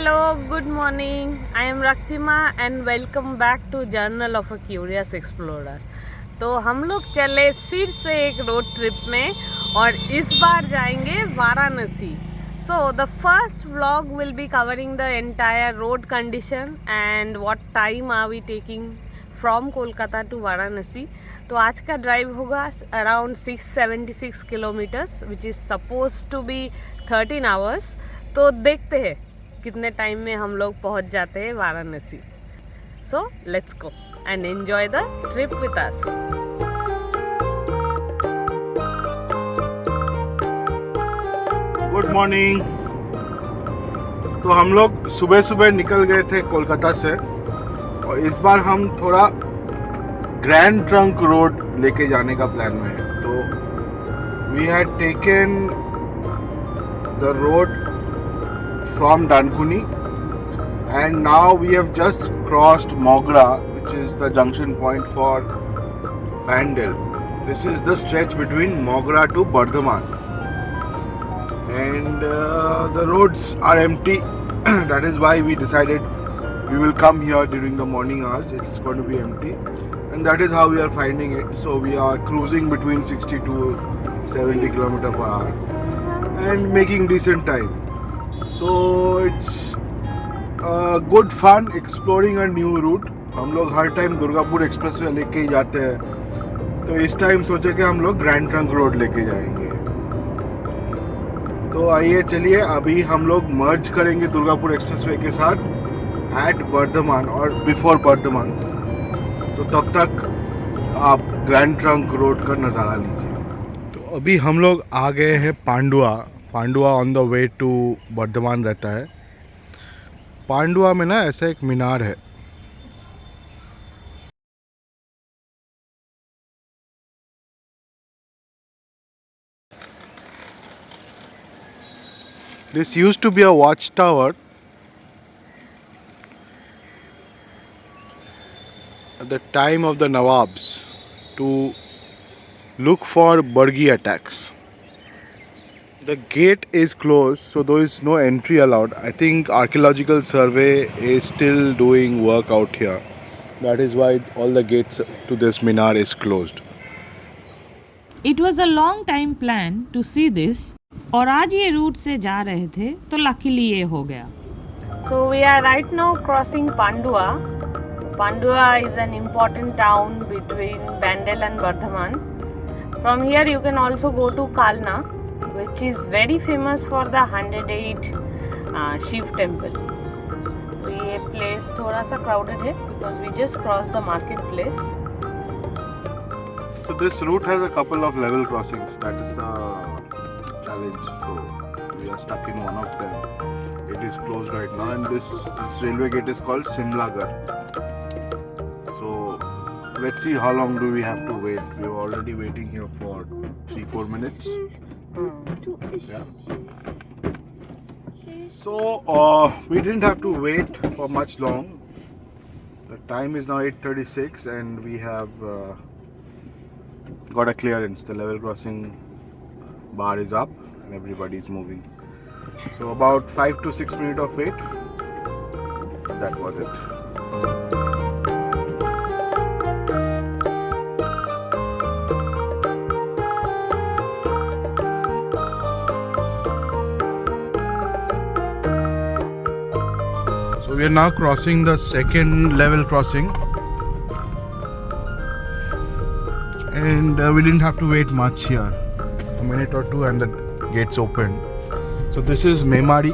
Hello, good morning. I am Raktima and welcome back to Journal of a Curious Explorer. तो हम लोग चले फिर से एक रोड ट्रिप में और इस बार जाएंगे Varanasi. So the first vlog will be covering the entire road condition and what time are we taking from Kolkata to Varanasi. तो आज का ड्राइव होगा around 676 kilometres which is suppose to be 13 hours. तो देखते हैं कितने टाइम में हम लोग पहुंच जाते हैं Varanasi. So let's go and enjoy the trip with us. Good morning. तो हम लोग सुबह सुबह निकल गए थे कोलकाता से और इस बार हम थोड़ा ग्रैंड ट्रंक रोड लेके जाने का प्लान में है. तो we had taken the road from Dankuni and now we have just crossed Mogra, which is the junction point for Bandel. This is the stretch between Mogra to Bardhaman and the roads are empty. That is why we decided we will come here during the morning hours. It is going to be empty and that is how we are finding it. So we are cruising between 60 to 70 km per hour and making decent time. So it's good fun exploring a new route. हम लोग हर time Durgapur expressway लेके ही जाते हैं, तो इस time सोचे कि हम लोग ग्रैंड ट्रंक रोड लेके जाएंगे. तो आइए चलिए अभी हम लोग मर्ज करेंगे दुर्गापुर एक्सप्रेसवे के साथ एट बर्धमान और बिफोर बर्धमान. तो तब तक आप ग्रैंड ट्रंक रोड का नज़ारा लीजिए. तो अभी हम लोग आ गए हैं Pandua on the way to Bardhaman रहता है. पांडुआ में ना ऐसा एक मीनार है. This used to be a watchtower at the time of the Nawabs to look for Burgi attacks. The gate is closed, so there is no entry allowed. I think archaeological survey is still doing work out here. That is why all the gates to this minar is closed. It was a long time plan to see this. और आज ये root से जा रहे थे तो luckily ये हो गया. So we are right now crossing Pandua. Pandua is an important town between Bandel and Bardhaman. From here you can also go to Kalna, which is very famous for the 108 Shiv temple. तो ये place थोड़ा सा crowded है because we just crossed the market place. So this route has a couple of level crossings. That is the challenge. So we are stuck in one of them. It is closed right now, and this railway gate is called Simlagar. So let's see how long do we have to wait. We are already waiting here for 3-4 minutes. Yeah. So we didn't have to wait for much long. The time is now 8:36 and we have got a clearance. The level crossing bar is up and everybody is moving. So about 5 to 6 minutes of wait. That was it. We are now crossing the second level crossing and we didn't have to wait much here, a minute or two and the gates open. So this is Memari.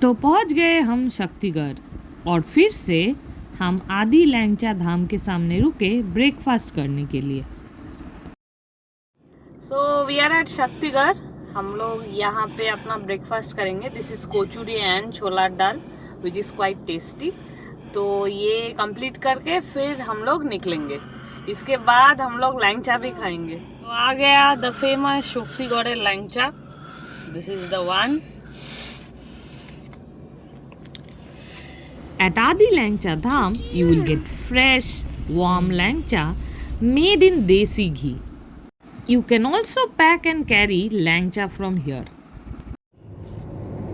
तो पहुंच गए हम शक्तिगढ़ और फिर से हम आदि लैंगचा धाम के सामने रुके ब्रेकफास्ट करने के लिए. So we are at Shaktigarh. हम लोग यहाँ पे अपना ब्रेकफास्ट करेंगे. This is कोचूरी and chhola dal which is quite tasty. तो ये कंप्लीट करके फिर हम लोग निकलेंगे. इसके बाद हम लोग लैंगचा भी खाएंगे. तो आ गया the famous Shaktigarh langcha. This is the one. At Adi Langcha Dham, you will get fresh, warm langcha made in desi ghee. You can also pack and carry langcha from here.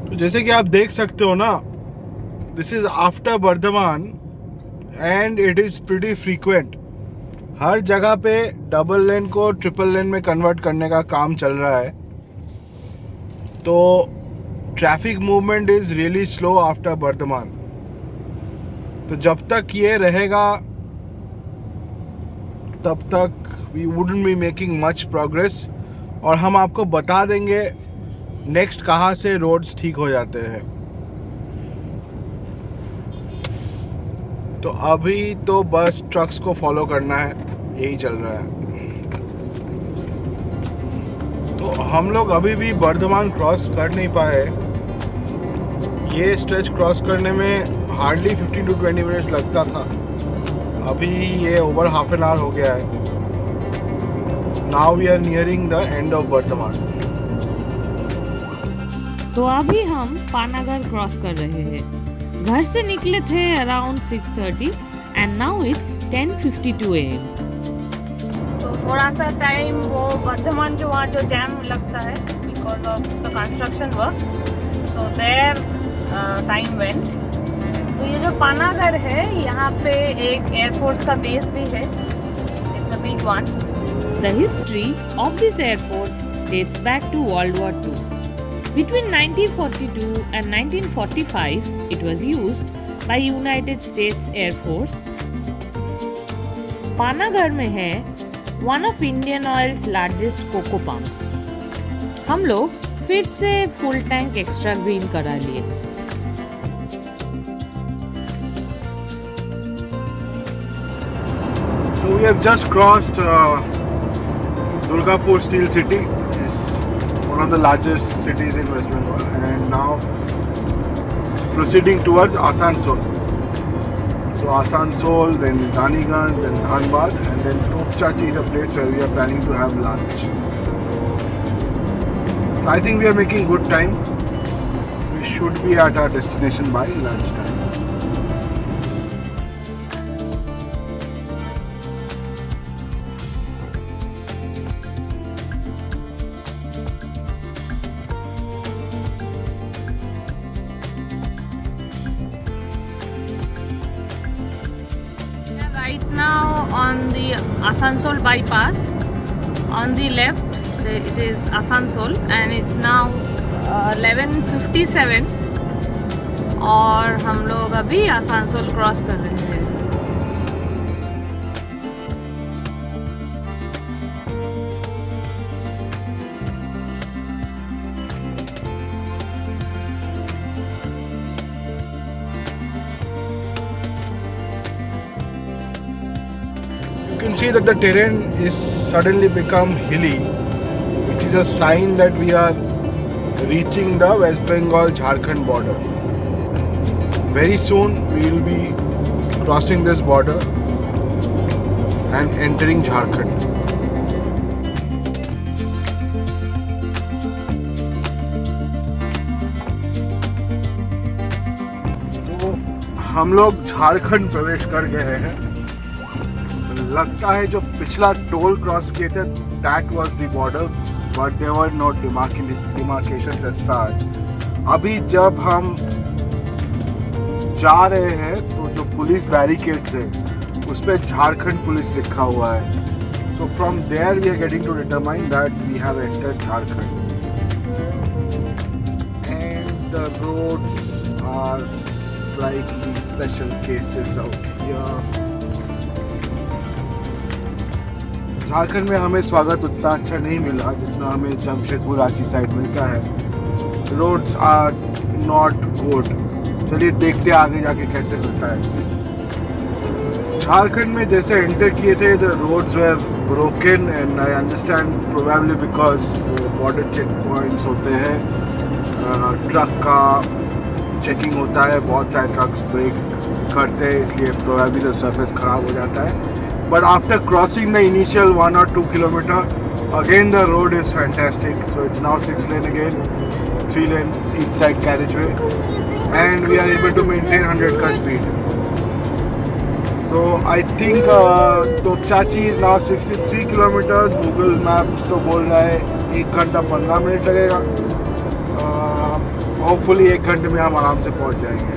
तो जैसे कि आप देख सकते हो ना, this is after Bardhaman and it is pretty frequent. हर जगह पे डबल लेन को ट्रिपल लेन में कन्वर्ट करने का काम चल रहा है. तो traffic movement is really slow after Bardhaman. तो जब तक ये रहेगा तब तक we wouldn't be making much progress. और हम आपको बता देंगे नेक्स्ट कहाँ से रोड्स ठीक हो जाते हैं. तो अभी तो बस ट्रक्स को फॉलो करना है, यही चल रहा है. तो हम लोग अभी भी बर्धमान क्रॉस कर नहीं पाए. ये स्ट्रेच क्रॉस करने में हार्डली 15 to 20 मिनट्स लगता था. अभी ये ओवर हाफ एन आवर हो गया है. Now we are nearing the end of Bardhaman. तो अभी हम पानागढ़ क्रॉस कर रहे हैं. घर से निकले थे around 6:30 and now it's 10:52 AM. तो थोड़ा सा टाइम वो बर्धमान के वहाँ जो जैम लगता है because of the construction work, so their time went. तो ये जो पानागढ़ है यहाँ पे एक एयरफोर्स का बेस भी है. It's a big one. The history of this airport dates back to World War II. Between 1942 and 1945, it was used by United States Air Force. Panagarh में है one of Indian Oil's largest coco palm. हम लोग फिर से full tank extra green करा लिए. So we have just crossed Durgapur Steel City, which is one of the largest cities in West Bengal, and now proceeding towards Asansol. So Asansol, then Raniganj, then Dhanbad, and then Topchachi is a place where we are planning to have lunch. So I think we are making good time. We should be at our destination by lunchtime. Right now on the Asansol bypass, on the left it is Asansol and it's now 11:57 और हम लोग अभी Asansol cross कर रहे हैं. You can see that the terrain is suddenly become hilly, which is a sign that we are reaching the West Bengal Jharkhand border. Very soon we will be crossing this border and entering Jharkhand. तो हम लोग झारखंड प्रवेश कर गए हैं. लगता है जो पिछला टोल क्रॉस किए थे that was the border, but there were not demarcations as such. अभी जब हम जा रहे हैं तो जो पुलिस बैरिकेड्स है उस पर झारखंड पुलिस लिखा हुआ है. So from there we are getting to determine that we have entered Jharkhand. And the roads are slightly special cases out here. Jharkhand में हमें स्वागत उतना अच्छा नहीं मिला जितना हमें जमशेदपुर रांची साइड मिलता है. Roads are not good. चलिए देखते हैं आगे जाके कैसे मिलता है. झारखंड में जैसे एंटर किए थे the roads were broken and I understand probably because border check points होते हैं, ट्रक का चेकिंग होता है, बहुत सारे ट्रक्स ब्रेक करते हैं, इसलिए प्रोबेबली द सरफेस खराब हो जाता है. But after crossing the initial 1 or 2 kilometer, again the road is fantastic. So it's now 6 lane again, 3 lane each side carriageway, and we are able to maintain 100 car speed. So I think Topchachi is now 63 kilometers. Google Maps तो बोल रहा है 1 घंटा 15 minute लगेगा. Hopefully 1 घंटे में हम आराम से पहुंच जाएंगे.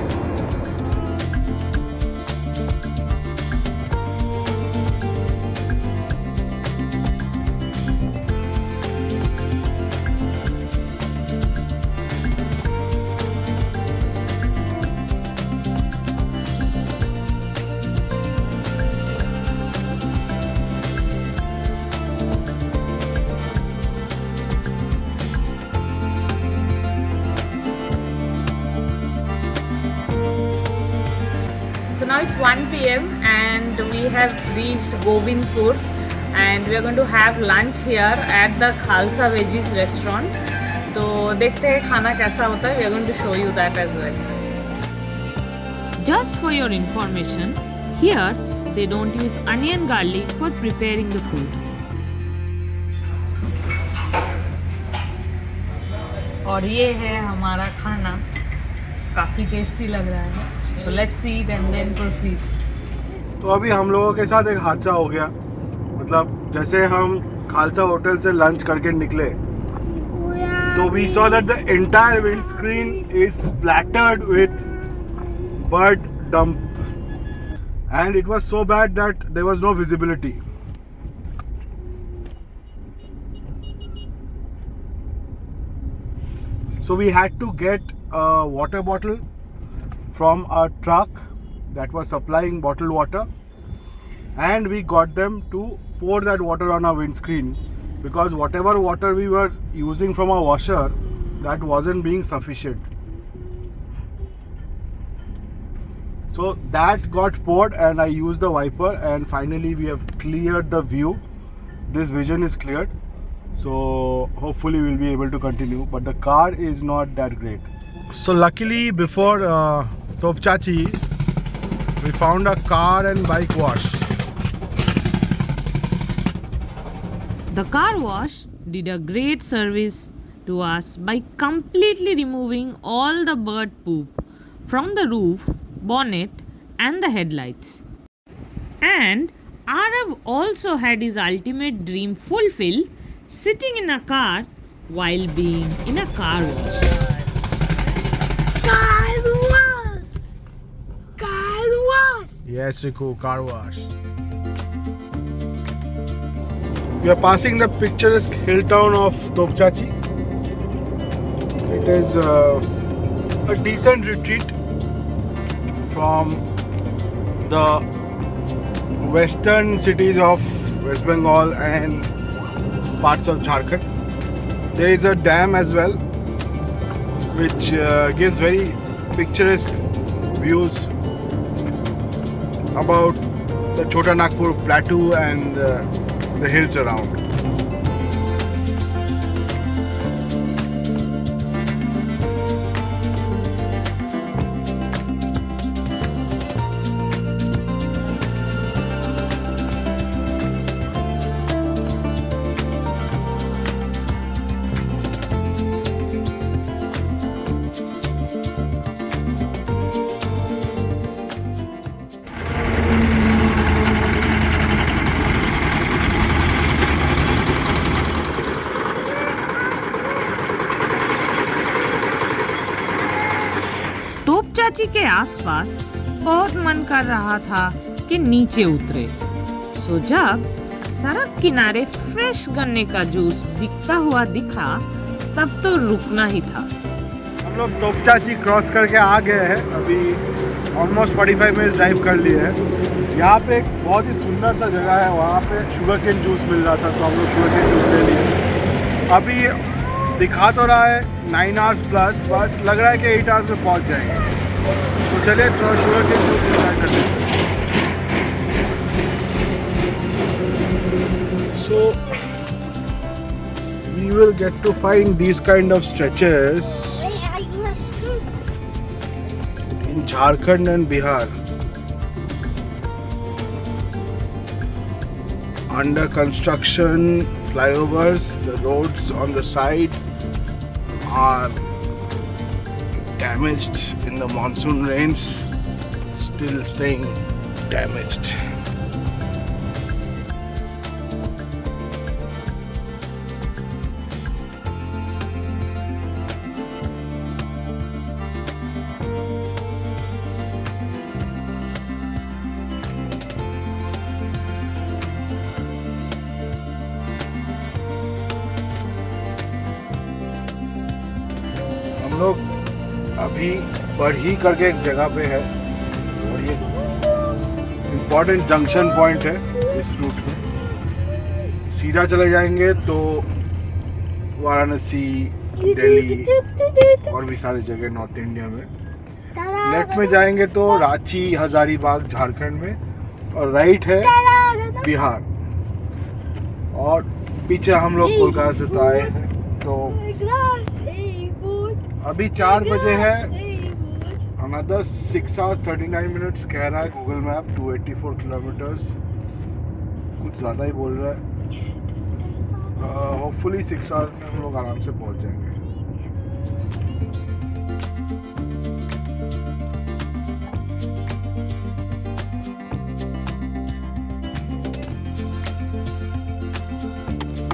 So now it's 1 p.m. and we have reached Govindpur and we are going to have lunch here at the Khalsa Veggies restaurant. तो देखते हैं खाना कैसा होता है. We are going to show you that as well. Just for your information, here they don't use onion garlic for preparing the food. और ये है हमारा खाना. काफ़ी टेस्टी लग रहा है. So let's eat and then proceed. तो अभी हम लोगों के साथ एक हादसा हो गया. मतलब जैसे हम खालसा होटल से लंच करके निकले तो we saw that the entire windscreen is splattered with bird dump and it was so bad that there was no visibility. So we had to get a water bottle from a truck that was supplying bottled water and we got them to pour that water on our windscreen because whatever water we were using from our washer, that wasn't being sufficient. So that got poured and I used the wiper and finally we have cleared the view. This vision is cleared. So hopefully we'll be able to continue, but the car is not that great. So luckily before Topchachi, we found a car and bike wash. The car wash did a great service to us by completely removing all the bird poop from the roof, bonnet and the headlights. And Arav also had his ultimate dream fulfilled, sitting in a car while being in a car wash. Car wash! Yes, Riku, car wash. We are passing the picturesque hill town of Topchachi. It is a decent retreat from the western cities of West Bengal and parts of Jharkhand. There is a dam as well, which gives very picturesque views about the Chota Nagpur plateau and the hills around. तोपचाची के आसपास बहुत मन कर रहा था कि नीचे उतरे. सो जब सड़क किनारे फ्रेश गन्ने का जूस दिखता हुआ दिखा तब तो रुकना ही था. हम लोग तोपचाची क्रॉस करके आ गए हैं. अभी ऑलमोस्ट 45 मिनट ड्राइव कर लिए हैं. यहाँ पे एक बहुत ही सुंदर सा जगह है. वहाँ पे शुगर केन जूस मिल रहा था तो हम लोग शुगर केन जूस ले लिए. अभी दिखा तो रहा है 9 आवर्स प्लस, बट लग रहा है कि 8 आवर्स में पहुँच जाएंगे. तो चलिए थोड़ा शुगर केन जूस इंजॉय करते हैं. So we will get to find these kind of stretches in Jharkhand and Bihar. Under construction flyovers, the roads on the side are damaged in the monsoon rains, still staying damaged. हम लोग अभी बढ़ी करके एक जगह पे है और ये इम्पोर्टेंट जंक्शन पॉइंट है इस रूट में। सीधा चले जाएंगे तो वाराणसी, दिल्ली और भी सारी जगह नॉर्थ इंडिया में। लेफ्ट में जाएंगे तो रांची, हजारीबाग झारखंड में, और राइट है बिहार। और पीछे हम लोग कोलकाता से तो आए हैं। तो अभी 4 बजे है। अनदर 6 hours 39 minutes कह रहा है गूगल मैप। 284 किलोमीटर्स, कुछ ज़्यादा ही बोल रहा है। होपफुली 6 hours में हम लोग आराम से पहुंच जाएंगे।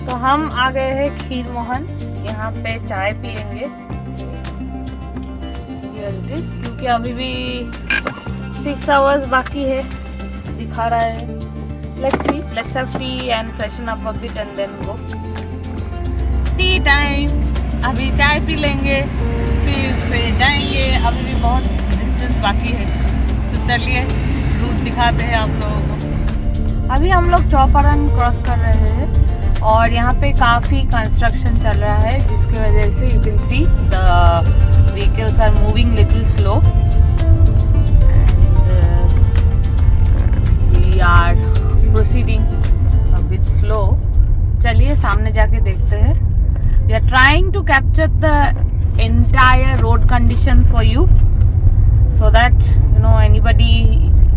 तो हम आ गए हैं खीर मोहन। यहाँ पे चाय पियेंगे क्योंकि अभी भी 6 hours बाकी है दिखा रहा है। Let's have tea and freshen up a bit and then go. T time. अभी चाय पी लेंगे, फिर से जाएंगे। अभी भी बहुत डिस्टेंस बाकी है, तो चलिए रूट दिखाते हैं आप लोगों को। अभी हम लोग चौपारण क्रॉस कर रहे हैं और यहाँ पे काफ़ी कंस्ट्रक्शन चल रहा है, जिसकी वजह से you can see the vehicles are moving little slow and we are proceeding a bit slow. चलिए सामने जाके देखते हैं। We are trying to capture the entire road condition for you so that anybody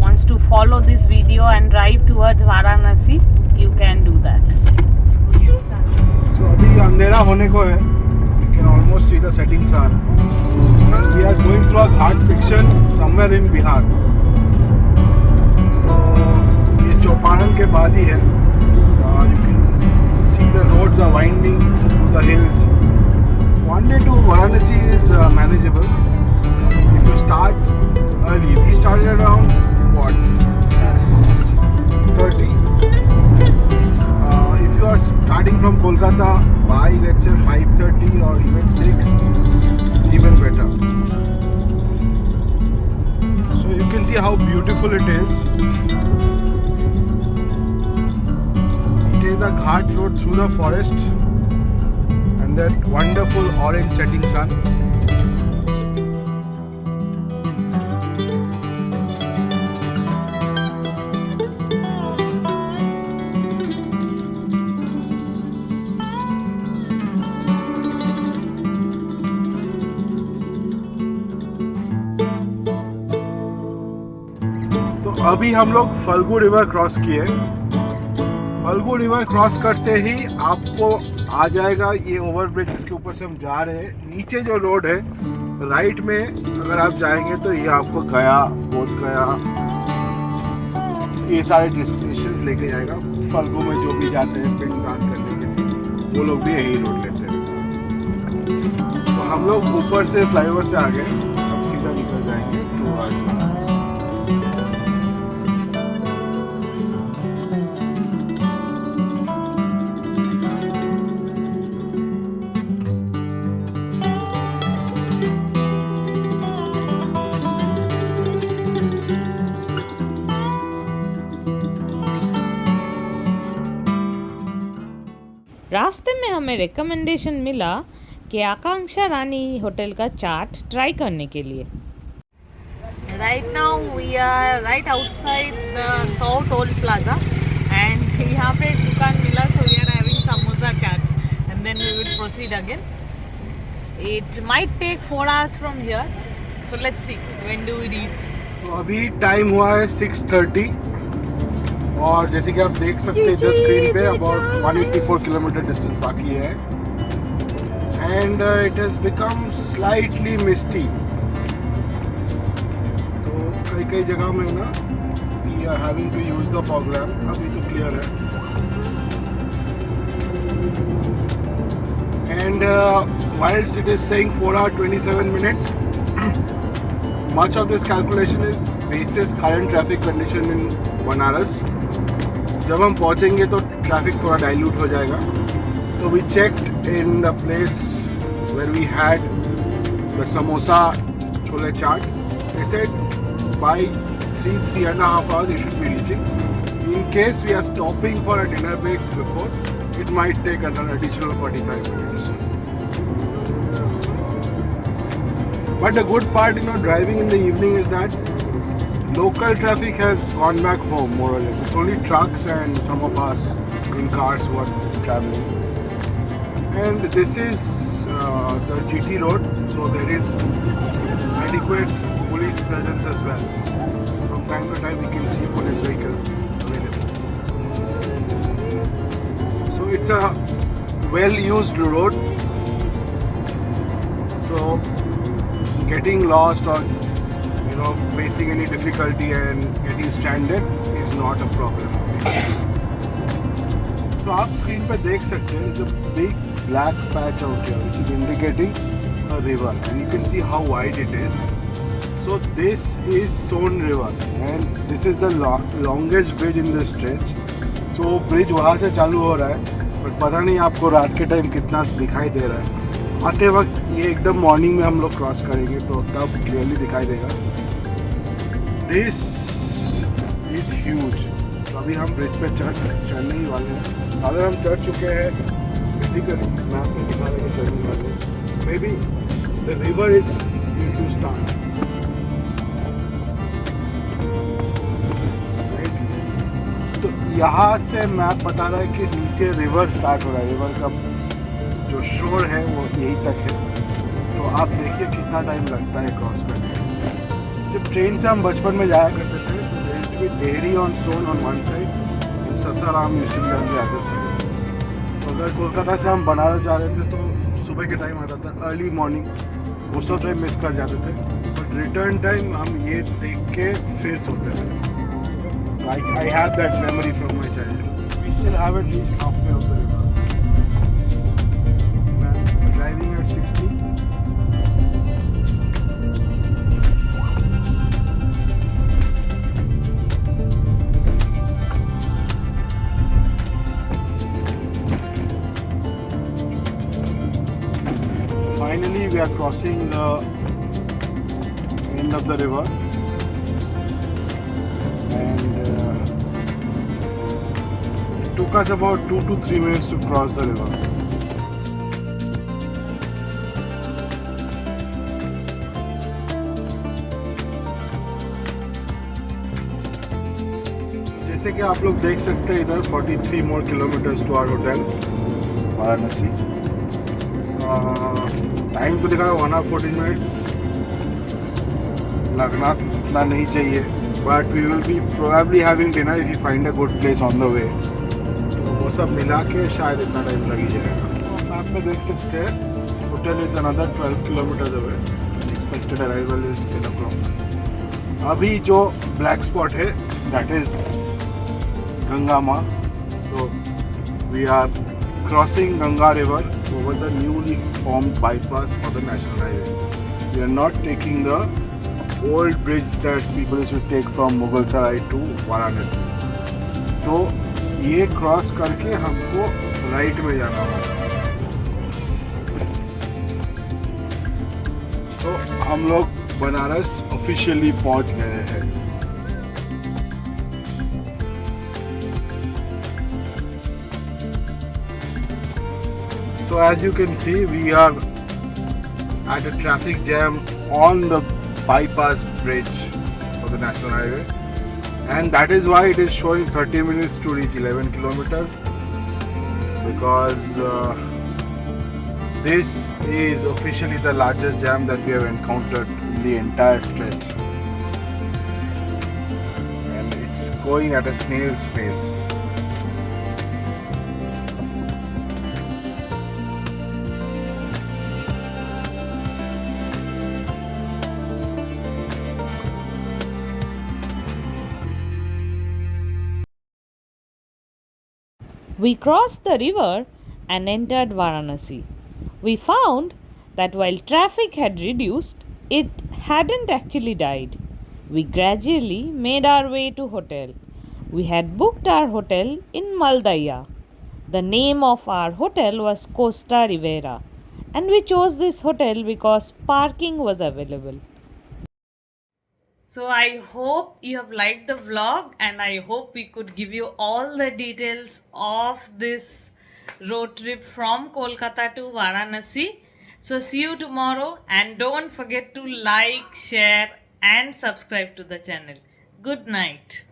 wants to follow this video and drive towards Varanasi, you can do that. So अभी अंधेरा होने को है। You can almost see the setting sun. And we are going through a ghat section somewhere in Bihar. तो ये चौपारण के बाद ही है। You can see the roads are winding through the hills. One day to Varanasi is manageable if you start early. We started around what, 6:30. If you are starting from Kolkata by let's say 5:30 or even 6, it's even better. So you can see how beautiful it is. It is a ghat road through the forest and that wonderful orange setting sun. अभी हम लोग Phalgu river cross किए। Phalgu river cross करते ही आपको आ जाएगा ये overbridge जिसके ऊपर से हम जा रहे हैं। नीचे जो रोड है राइट में अगर आप जाएंगे तो ये आपको गया, बोध गया, ये सारे डेस्टिनेशंस लेके जाएगा। फल्गु में जो भी जाते हैं पिंडदान करने के लिए वो लोग भी यही रोड लेते हैं। तो हम लोग ऊपर से फ्लाईओवर से आ गए, अब सीधा निकल जाएंगे तो रास्ते में हमें रिकमेंडेशन मिला कि आकांक्षा रानी होटल का चाट ट्राई करने के लिए। Right now we are right outside the South Toll Plaza and यहाँ पे एक दुकान मिला, so we are having samosa chaat and then we will proceed again. It might take 4 hours from here, so let's see when do we reach. तो अभी time हुआ है 6:30 और जैसे कि आप देख सकते हैं इधर स्क्रीन पे अबाउट 184 किलोमीटर डिस्टेंस बाकी है and it has become slightly misty. तो कहीं कई जगह में ना we are having to use the fog lamp. अभी तो क्लियर है. And whilst it is saying 4 hours 27 minutes, much of this calculation is basis current traffic condition in Banaras. जब हम पहुंचेंगे तो ट्रैफिक थोड़ा डाइल्यूट हो जाएगा. तो we checked in the place where we had the samosa chole chaat. They said by 3.5 hours you should be reaching. In case we are stopping for a dinner break before, it might take an additional 45 minutes. But the good part, driving in the evening is that local traffic has gone back home more or less. It's only trucks and some of us in cars who are traveling. And this is the GT road, so there is adequate police presence as well. From time to time we can see police vehicles available. So it's a well used road. So getting lost or facing any difficulty and getting stranded is not a problem. So आप screen पे देख सकते हैं, it's a big black patch out here which is indicating a river and you can see how wide it is. So this is Son River and this is the longest bridge in this stretch. So bridge वहाँ से चालू हो रहा है, but पता नहीं आपको रात के टाइम कितना दिखाई दे रहा है. आते वक्त ये एकदम मॉर्निंग में हम लोग क्रॉस करेंगे तो तब क्लियरली दिखाई देगा. This is huge. तो अभी हम ब्रिज पे चढ़ने ही वाले हैं. अगर हम चढ़ चुके हैं बेसिकली मैं आपको दिखा रहा हूँ चढ़ने वाले. Maybe the river is to start. तो यहाँ से मैप बता रहा है कि नीचे रिवर स्टार्ट हो रहा है. रिवर का जो शोर है वो यहीं तक है. तो आप देखिए कितना टाइम लगता है क्रॉस करने. जब ट्रेन से हम बचपन में जाया करते थे तो Dehri on Sone on one side in Sasaram used to be on the other side. तो अगर कोलकाता से हम बनारस जा रहे थे तो सुबह के टाइम आता था, early morning. Most of time miss कर जाते थे, बट रिटर्न टाइम हम ये देख के फिर सोते थे. I have that memory from my childhood. We still haven't reached halfway of the river. Driving at 60. Finally, we are crossing the end of the river, and it took us about 2 to 3 minutes to cross the river. जैसे कि आप लोग देख सकते हैं इधर 43 more kilometers to our hotel Varanasi. Time तो दिखा 1 hour 14 minutes. लगना इतना नहीं चाहिए, but we will be probably having dinner if you find a good place on the way. तो वो सब मिला के शायद इतना टाइम लग ही जाएगा. मैप में देख सकते हैं hotel is another 12 kilometers away. Expected arrival is 10 o'clock. अभी जो ब्लैक स्पॉट है that is Gangama. So we are crossing Ganga River over the newly formed bypass for the national highway. We are not taking the old bridge that people used to take from Mughalsarai to Varanasi. तो ये cross करके हमको right में जाना होगा. तो हम लोग बनारस ऑफिशियली पहुंच गए हैं. So as you can see, we are at a traffic jam on the bypass bridge for the national highway, and that is why it is showing 30 minutes to reach 11 kilometers, because this is officially the largest jam that we have encountered in the entire stretch, and it's going at a snail's pace. We crossed the river and entered Varanasi. We found that while traffic had reduced, it hadn't actually died. We gradually made our way to hotel. We had booked our hotel in Maldaya. The name of our hotel was Costa Rivera, and we chose this hotel because parking was available. So I hope you have liked the vlog, and I hope we could give you all the details of this road trip from Kolkata to Varanasi. So see you tomorrow, and don't forget to like, share and subscribe to the channel. Good night.